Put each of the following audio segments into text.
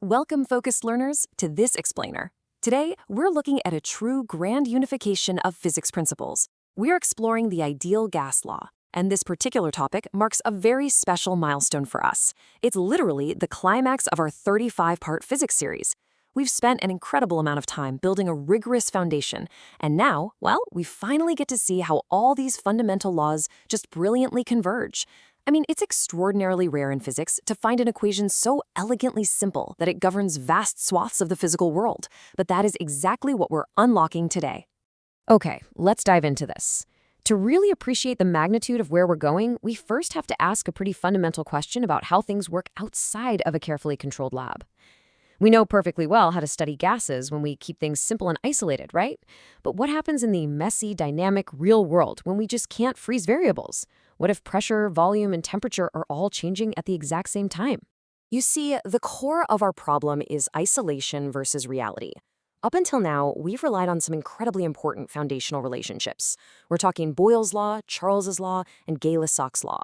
Welcome, focused learners, to this explainer. Today, we're looking at a true grand unification of physics principles. We're exploring the ideal gas law, and this particular topic marks a very special milestone for us. It's literally the climax of our 35-part physics series. We've spent an incredible amount of time building a rigorous foundation, and now, well, we finally get to see how all these fundamental laws just brilliantly converge. I mean, it's extraordinarily rare in physics to find an equation so elegantly simple that it governs vast swaths of the physical world, but that is exactly what we're unlocking today. Okay, let's dive into this. To really appreciate the magnitude of where we're going, we first have to ask a pretty fundamental question about how things work outside of a carefully controlled lab. We know perfectly well how to study gases when we keep things simple and isolated, right? But what happens in the messy, dynamic, real world when we just can't freeze variables? What if pressure, volume, and temperature are all changing at the exact same time? You see, the core of our problem is isolation versus reality. Up until now, we've relied on some incredibly important foundational relationships. We're talking Boyle's law, Charles's law, and Gay-Lussac's law.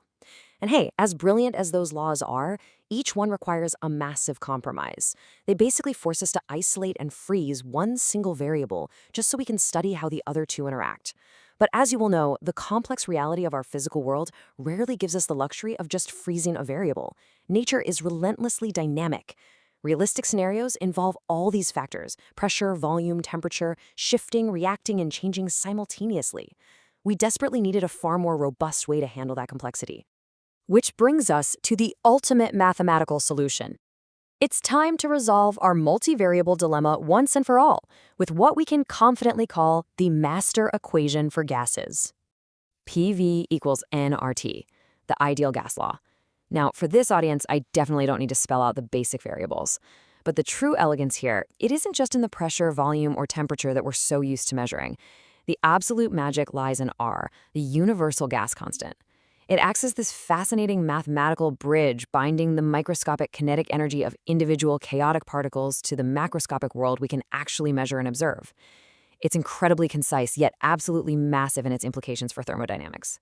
And hey, as brilliant as those laws are, each one requires a massive compromise. They basically force us to isolate and freeze one single variable just so we can study how the other two interact. But as you will know, the complex reality of our physical world rarely gives us the luxury of just freezing a variable. Nature is relentlessly dynamic. Realistic scenarios involve all these factors: pressure, volume, temperature, shifting, reacting, and changing simultaneously. We desperately needed a far more robust way to handle that complexity. Which brings us to the ultimate mathematical solution. It's time to resolve our multivariable dilemma once and for all with what we can confidently call the master equation for gases. PV equals nRT, the ideal gas law. Now, for this audience, I definitely don't need to spell out the basic variables. But the true elegance here, it isn't just in the pressure, volume, or temperature that we're so used to measuring. The absolute magic lies in R, the universal gas constant. It acts as this fascinating mathematical bridge binding the microscopic kinetic energy of individual chaotic particles to the macroscopic world we can actually measure and observe. It's incredibly concise, yet absolutely massive in its implications for thermodynamics.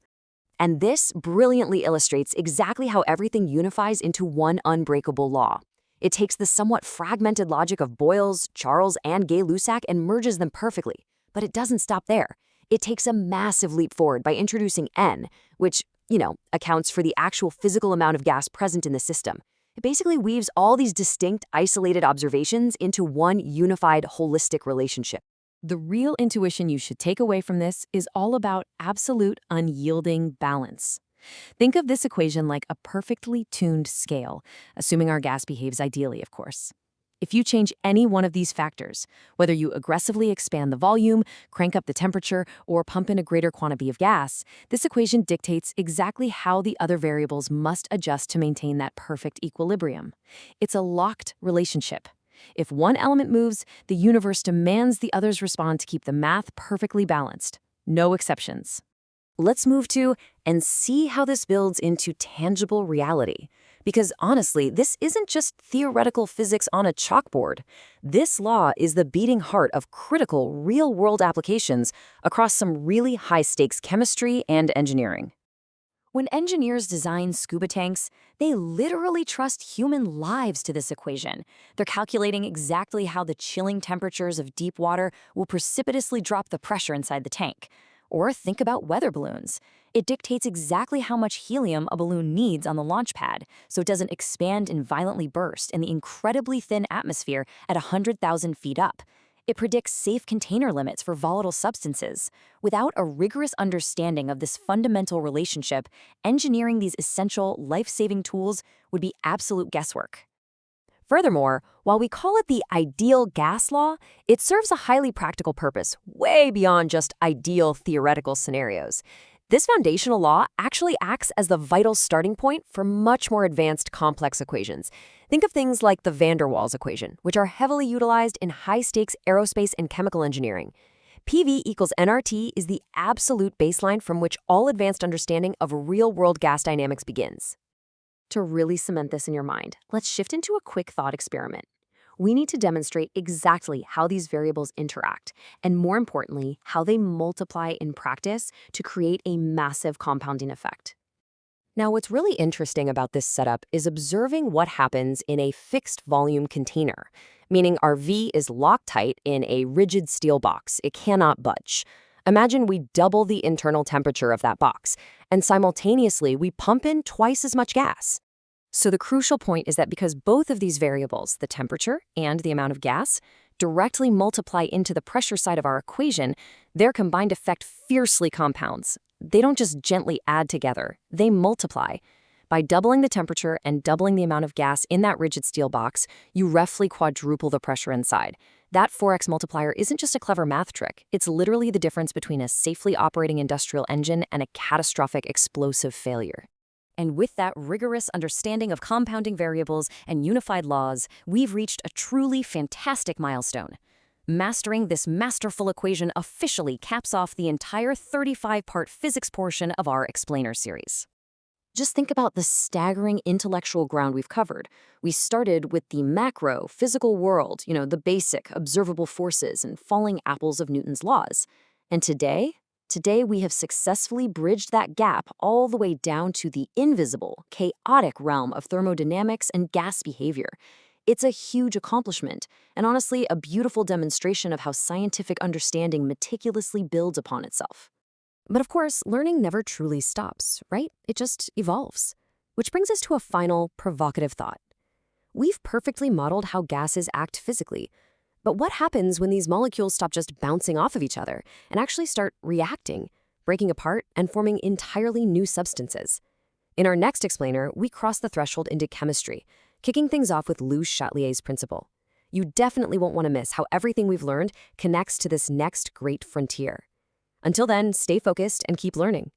And this brilliantly illustrates exactly how everything unifies into one unbreakable law. It takes the somewhat fragmented logic of Boyle's, Charles, and Gay-Lussac and merges them perfectly. But it doesn't stop there. It takes a massive leap forward by introducing N, which accounts for the actual physical amount of gas present in the system. It basically weaves all these distinct, isolated observations into one unified, holistic relationship. The real intuition you should take away from this is all about absolute, unyielding balance. Think of this equation like a perfectly tuned scale, assuming our gas behaves ideally, of course. If you change any one of these factors, whether you aggressively expand the volume, crank up the temperature, or pump in a greater quantity of gas, this equation dictates exactly how the other variables must adjust to maintain that perfect equilibrium. It's a locked relationship. If one element moves, the universe demands the others respond to keep the math perfectly balanced. No exceptions. Let's move to and see how this builds into tangible reality. Because honestly, this isn't just theoretical physics on a chalkboard. This law is the beating heart of critical real-world applications across some really high-stakes chemistry and engineering. When engineers design scuba tanks, they literally trust human lives to this equation. They're calculating exactly how the chilling temperatures of deep water will precipitously drop the pressure inside the tank. Or think about weather balloons. It dictates exactly how much helium a balloon needs on the launch pad, so it doesn't expand and violently burst in the incredibly thin atmosphere at 100,000 feet up. It predicts safe container limits for volatile substances. Without a rigorous understanding of this fundamental relationship, engineering these essential, life-saving tools would be absolute guesswork. Furthermore, while we call it the ideal gas law, it serves a highly practical purpose, way beyond just ideal theoretical scenarios. This foundational law actually acts as the vital starting point for much more advanced complex equations. Think of things like the van der Waals equation, which are heavily utilized in high-stakes aerospace and chemical engineering. PV equals nRT is the absolute baseline from which all advanced understanding of real-world gas dynamics begins. To really cement this in your mind, let's shift into a quick thought experiment. We need to demonstrate exactly how these variables interact, and more importantly, how they multiply in practice to create a massive compounding effect. Now, what's really interesting about this setup is observing what happens in a fixed volume container, meaning our V is Loctite in a rigid steel box. It cannot budge. Imagine we double the internal temperature of that box, and simultaneously we pump in twice as much gas. So the crucial point is that because both of these variables, the temperature and the amount of gas, directly multiply into the pressure side of our equation, their combined effect fiercely compounds. They don't just gently add together, they multiply. By doubling the temperature and doubling the amount of gas in that rigid steel box, you roughly quadruple the pressure inside. That 4x multiplier isn't just a clever math trick, it's literally the difference between a safely operating industrial engine and a catastrophic explosive failure. And with that rigorous understanding of compounding variables and unified laws, we've reached a truly fantastic milestone. Mastering this masterful equation officially caps off the entire 35-part physics portion of our Explainer series. Just think about the staggering intellectual ground we've covered. We started with the macro, physical world, the basic, observable forces and falling apples of Newton's laws. And today we have successfully bridged that gap all the way down to the invisible, chaotic realm of thermodynamics and gas behavior. It's a huge accomplishment, and honestly, a beautiful demonstration of how scientific understanding meticulously builds upon itself. But of course, learning never truly stops, right? It just evolves. Which brings us to a final, provocative thought. We've perfectly modeled how gases act physically, but what happens when these molecules stop just bouncing off of each other and actually start reacting, breaking apart, and forming entirely new substances? In our next explainer, we cross the threshold into chemistry, kicking things off with Louis Chatelier's principle. You definitely won't want to miss how everything we've learned connects to this next great frontier. Until then, stay focused and keep learning.